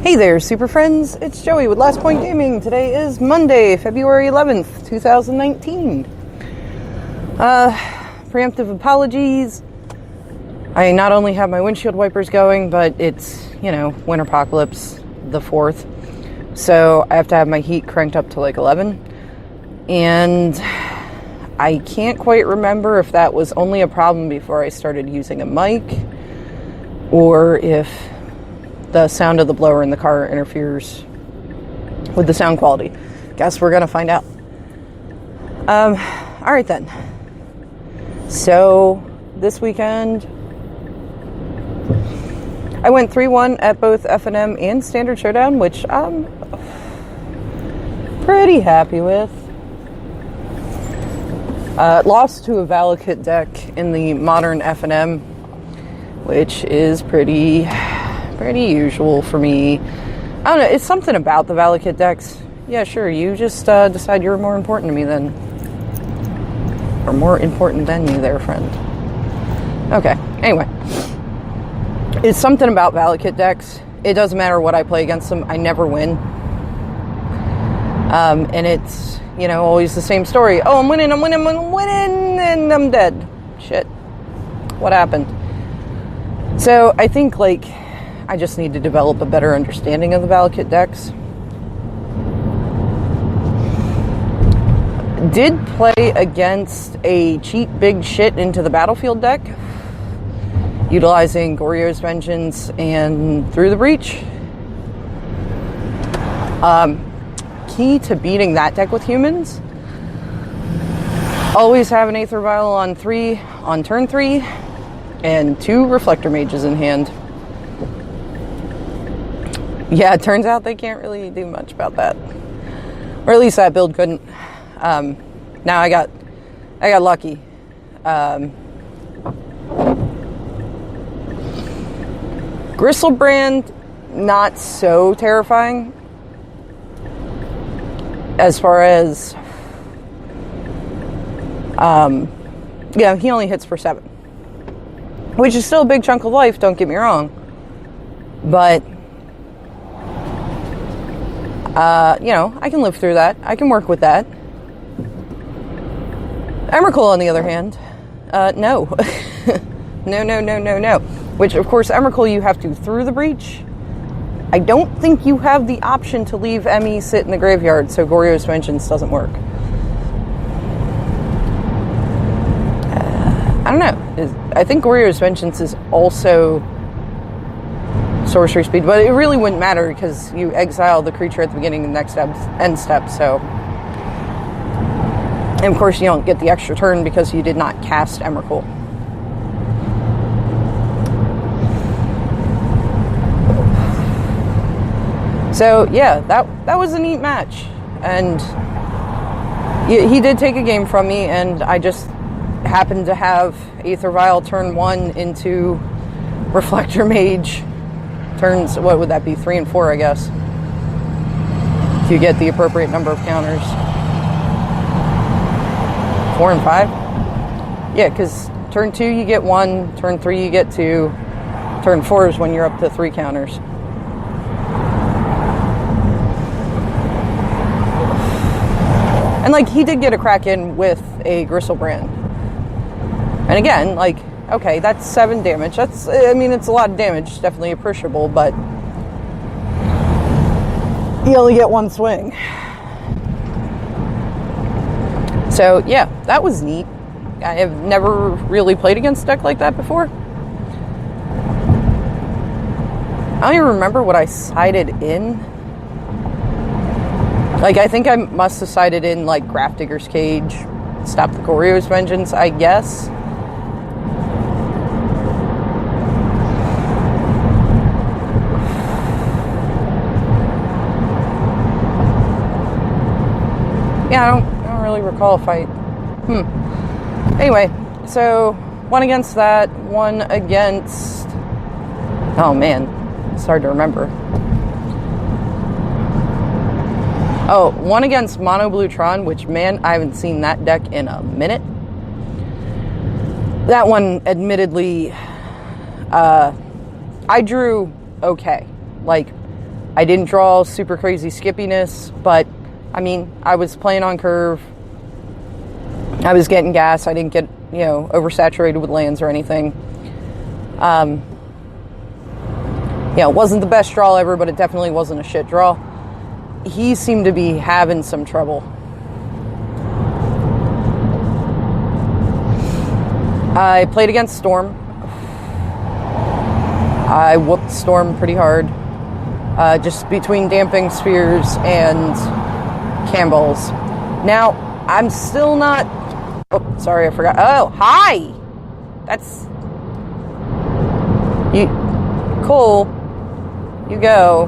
Hey there, super friends. It's Joey with Last Point Gaming. Today is Monday, February 11th, 2019. Preemptive apologies. I not only have my windshield wipers going, but it's, winter apocalypse, the 4th. So I have to have my heat cranked up to like 11. And I can't quite remember if that was only a problem before I started using a mic, or if the sound of the blower in the car interferes with the sound quality. Guess we're gonna find out. Alright then. So, this weekend, I went 3-1 at both F&M and Standard Showdown, which I'm pretty happy with. Lost to a Valakut deck in the modern F&M, which is pretty usual for me. I don't know, it's something about the Valakut decks. Yeah, sure, you just decide you're more important to me than... Or more important than you there, friend. Okay, anyway. It's something about Valakut decks. It doesn't matter what I play against them, I never win. And it's, always the same story. Oh, I'm winning, and I'm dead. Shit. What happened? So, I think, I just need to develop a better understanding of the Valakut decks. Did play against a cheap big shit into the battlefield deck, utilizing Goryo's Vengeance and Through the Breach. Key to beating that deck with humans: always have an Aether Vial on turn 3, and 2 Reflector Mages in hand. Yeah, it turns out they can't really do much about that. Or at least that build couldn't. Now I got lucky. Gristlebrand, not so terrifying. As far as... he only hits for 7. Which is still a big chunk of life, don't get me wrong. But... I can live through that. I can work with that. Emrakul, on the other hand, no. No. Which, of course, Emrakul you have to Through the Breach. I don't think you have the option to leave Emmy sit in the graveyard, so Goryo's Vengeance doesn't work. I don't know. I think Goryo's Vengeance is also... sorcery speed, but it really wouldn't matter because you exile the creature at the beginning of the next end step, so... And of course you don't get the extra turn because you did not cast Emrakul. So yeah, that was a neat match, and he did take a game from me, and I just happened to have Aether Vial turn 1 into Reflector Mage turns, what would that be, 3 and 4, I guess, if you get the appropriate number of counters. 4 and 5? Yeah, because turn 2 you get 1, turn 3 you get 2, turn 4 is when you're up to 3 counters. And he did get a crack in with a Gristlebrand. And again, okay, that's 7 damage. It's a lot of damage, definitely appreciable, but you only get 1 swing. So, yeah, that was neat. I have never really played against a deck like that before. I don't even remember what I sided in. I think I must have sided in, Grafdigger's Cage, Stop the Goryo's Vengeance, I guess. Yeah, I don't really recall a fight. Anyway, so 1 against that, 1 against... Oh man, it's hard to remember. Oh, 1 against Mono Blue Tron, which, man, I haven't seen that deck in a minute. That one, admittedly, I drew okay. I didn't draw super crazy skippiness, but I mean, I was playing on curve. I was getting gas. I didn't get, oversaturated with lands or anything. It wasn't the best draw ever, but it definitely wasn't a shit draw. He seemed to be having some trouble. I played against Storm. I whooped Storm pretty hard. Just between Damping Spheres and Campbells. Now, I'm still not... Oh, sorry, I forgot. Oh, hi! That's... Cool. You go.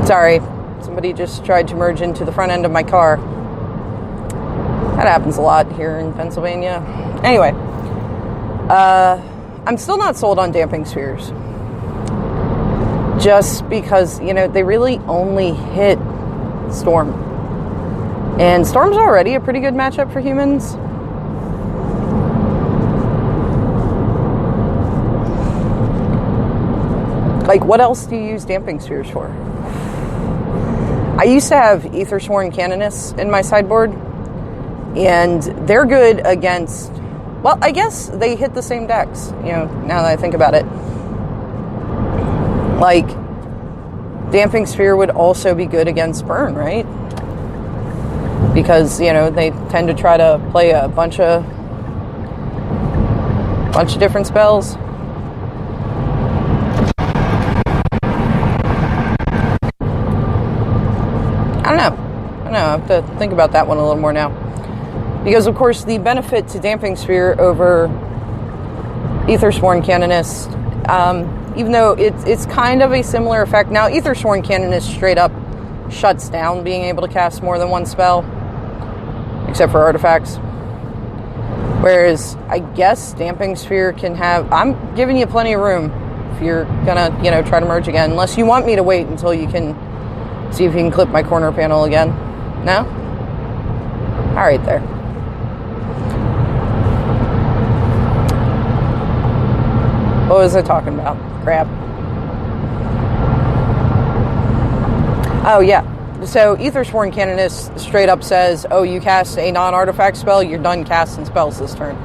Sorry. Somebody just tried to merge into the front end of my car. That happens a lot here in Pennsylvania. Anyway. I'm still not sold on Damping Spheres. Just because, they really only hit Storm. And Storm's already a pretty good matchup for humans. Like, what else do you use Damping Spheres for? I used to have Aethersworn Canoness in my sideboard. And they're good against... Well, I guess they hit the same decks, now that I think about it. Like, Damping Sphere would also be good against Burn, right? Because, they tend to try to play a bunch of different spells. I don't know. I have to think about that one a little more now. Because, of course, the benefit to Damping Sphere over Aethersworn Canoness, even though it's kind of a similar effect. Now, Aethersworn Canoness straight up shuts down being able to cast more than one spell, except for artifacts. Whereas, I guess Damping Sphere can have... I'm giving you plenty of room if you're gonna, try to merge again. Unless you want me to wait until you can see if you can clip my corner panel again. No? Alright there. What was I talking about? Crap. Oh, yeah. So, Aethersworn Canoness straight up says, oh, you cast a non-artifact spell, you're done casting spells this turn.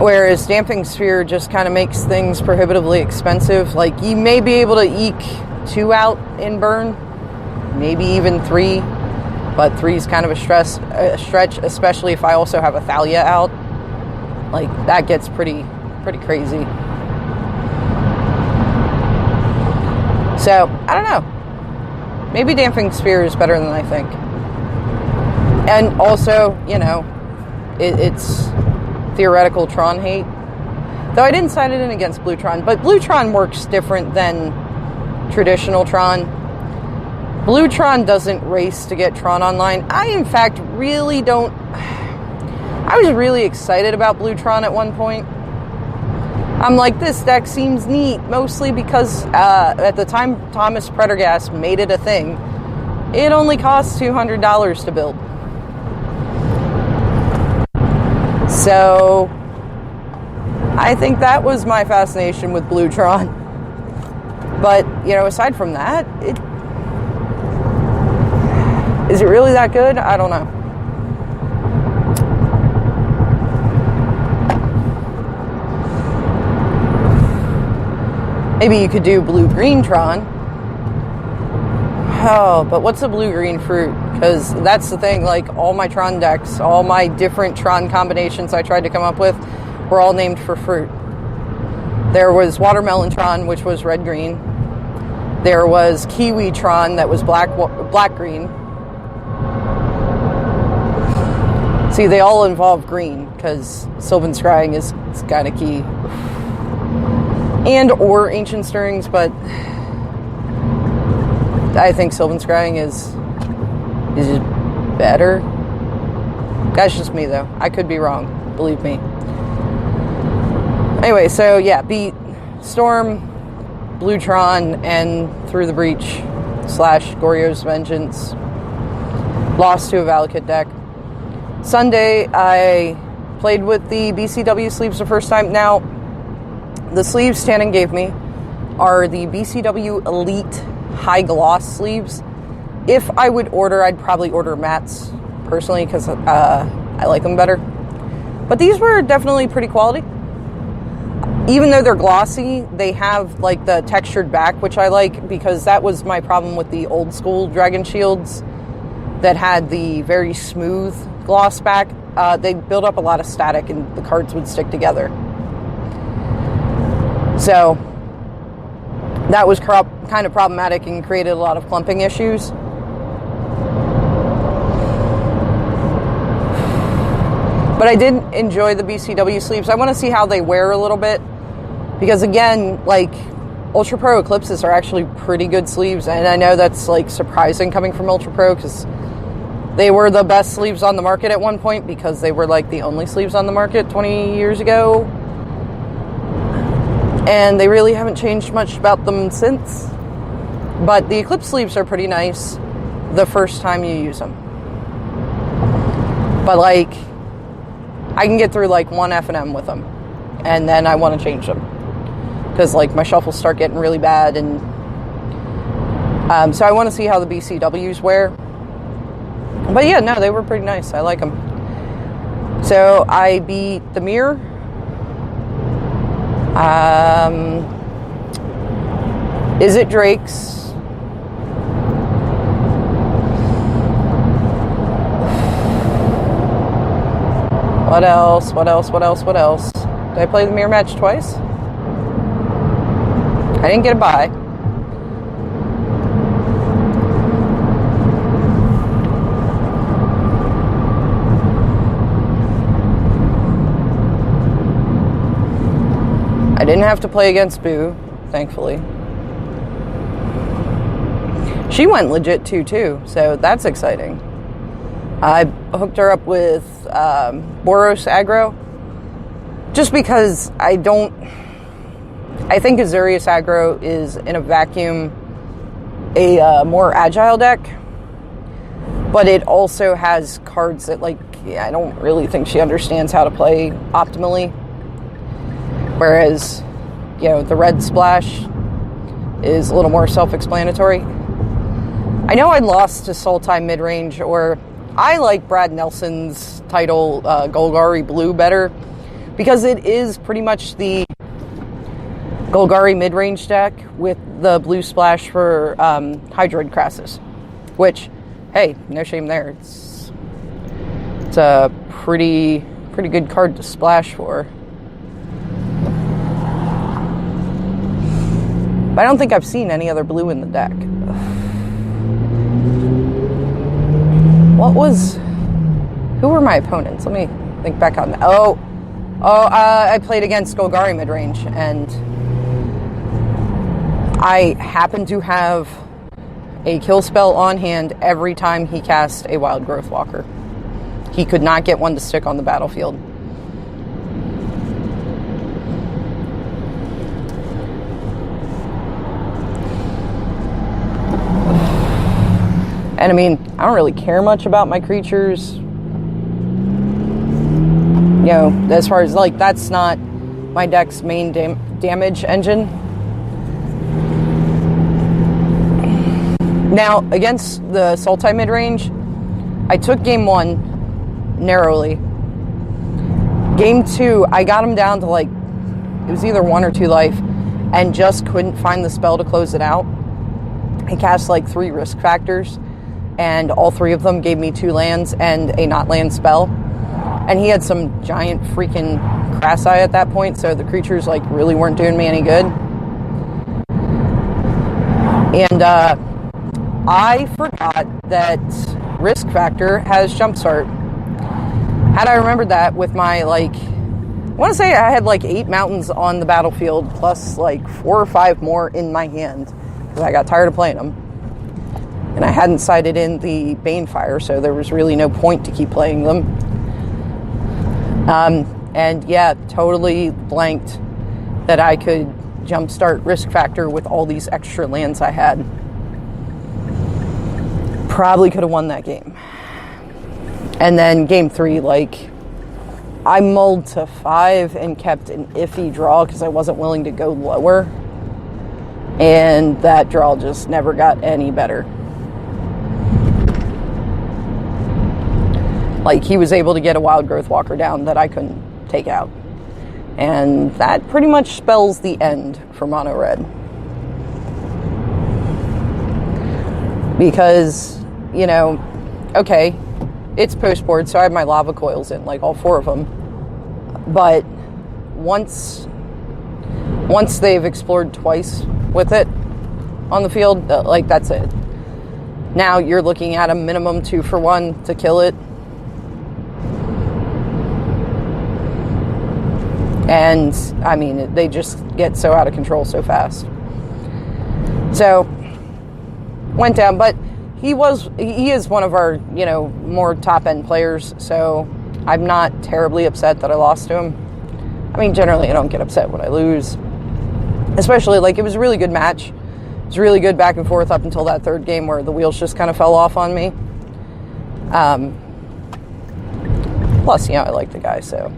Whereas Damping Sphere just kind of makes things prohibitively expensive. Like, you may be able to eke 2 out in Burn. Maybe even 3. But 3 is kind of a stretch, especially if I also have a Thalia out. Like, that gets pretty crazy. So, I don't know. Maybe Damping Sphere is better than I think. And also, it's theoretical Tron hate. Though I didn't sign it in against Blue Tron, but Blue Tron works different than traditional Tron. Blue Tron doesn't race to get Tron online. I, in fact, really don't... I was really excited about Blue Tron at one point. I'm like, this deck seems neat, mostly because at the time Thomas Prendergast made it a thing, it only costs $200 to build. So, I think that was my fascination with Blue Tron. But, aside from that, is it really that good? I don't know. Maybe you could do blue-green Tron. Oh, but what's a blue-green fruit? Because that's the thing, like, all my Tron decks, all my different Tron combinations I tried to come up with were all named for fruit. There was Watermelon Tron, which was red-green. There was Kiwi Tron that was black-green. See, they all involve green, because Sylvan Scrying is kind of key. Or Ancient Stirrings, but I think Sylvan Scrying is just better. That's just me, though. I could be wrong. Believe me. Anyway, so yeah, beat Storm, Blue Tron, and Through the Breach / Goryo's Vengeance. Lost to a Valakut deck. Sunday, I played with the BCW sleeves the first time. Now, the sleeves Tannen gave me are the BCW Elite High Gloss sleeves. If I would order, I'd probably order mattes personally because I like them better. But these were definitely pretty quality. Even though they're glossy, they have like the textured back, which I like because that was my problem with the old school Dragon Shields that had the very smooth gloss back. They built up a lot of static and the cards would stick together. So that was kind of problematic and created a lot of clumping issues. But I did enjoy the BCW sleeves. I want to see how they wear a little bit. Because again, like, Ultra Pro Eclipses are actually pretty good sleeves. And I know that's, like, surprising coming from Ultra Pro because they were the best sleeves on the market at one point because they were, like, the only sleeves on the market 20 years ago. And they really haven't changed much about them since. But the Eclipse sleeves are pretty nice the first time you use them. But, like, I can get through, like, one F&M with them. And then I want to change them. Because, like, my shuffles start getting really bad. And so I want to see how the BCWs wear. But, yeah, no, they were pretty nice. I like them. So I beat the Mirror. Is it Drake's? What else? Did I play the mirror match twice? I didn't get a bye. I didn't have to play against Boo, thankfully. She went legit 2-2, so that's exciting. I hooked her up with Boros aggro, just because I think Azurius aggro is, in a vacuum, a more agile deck, but it also has cards that, like, I don't really think she understands how to play optimally, whereas, you know, the red splash is a little more self-explanatory. I know I lost to Sultai midrange, or I like Brad Nelson's title, Golgari Blue, better, because it is pretty much the Golgari mid-range deck with the blue splash for Hydroid Crassus, which, hey, no shame there. It's a pretty good card to splash for. But I don't think I've seen any other blue in the deck. Who were my opponents? Let me think back on that. I played against Golgari midrange, and I happened to have a kill spell on hand every time he cast a Wild Growth Walker. He could not get one to stick on the battlefield. And I mean, I don't really care much about my creatures. You know, as far as, like, that's not my deck's main damage engine. Now, against the Sultai midrange, I took game 1 narrowly. Game 2, I got him down to, like, it was either 1 or 2 life, and just couldn't find the spell to close it out. I cast, like, 3 risk factors, and all 3 of them gave me 2 lands and a not land spell. And he had some giant freaking Crassi at that point, so the creatures, like, really weren't doing me any good. And I forgot that risk factor has jumpstart. Had I remembered that with my, like, I want to say I had like 8 mountains on the battlefield plus like 4 or 5 more in my hand because I got tired of playing them. And I hadn't sighted in the Banefire, so there was really no point to keep playing them. And yeah, totally blanked that I could jumpstart risk factor with all these extra lands I had. Probably could have won that game. And then game 3, like, I mulled to 5 and kept an iffy draw because I wasn't willing to go lower. And that draw just never got any better. Like, he was able to get a wild growth walker down that I couldn't take out. And that pretty much spells the end for mono red. Because, you know, okay, it's post board, so I have my lava coils in, like all 4 of them. But once they've explored twice with it on the field, like, that's it. Now you're looking at a minimum 2 for 1 to kill it. And, I mean, they just get so out of control so fast. So, went down, but he is one of our, you know, more top-end players, so I'm not terribly upset that I lost to him. I mean, generally I don't get upset when I lose. Especially, like, it was a really good match. It was really good back and forth up until that 3rd game where the wheels just kind of fell off on me. Plus, you know, I like the guy, so.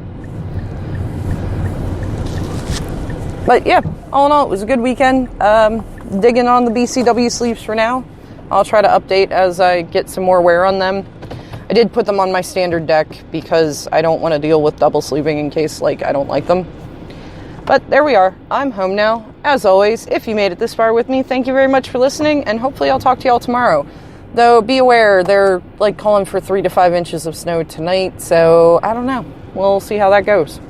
But yeah, all in all, it was a good weekend. Digging on the BCW sleeves for now. I'll try to update as I get some more wear on them. I did put them on my standard deck because I don't want to deal with double sleeving in case, like, I don't like them. But there we are. I'm home now. As always, if you made it this far with me, thank you very much for listening, and hopefully I'll talk to y'all tomorrow. Though, be aware, they're, like, calling for 3 to 5 inches of snow tonight, so I don't know. We'll see how that goes.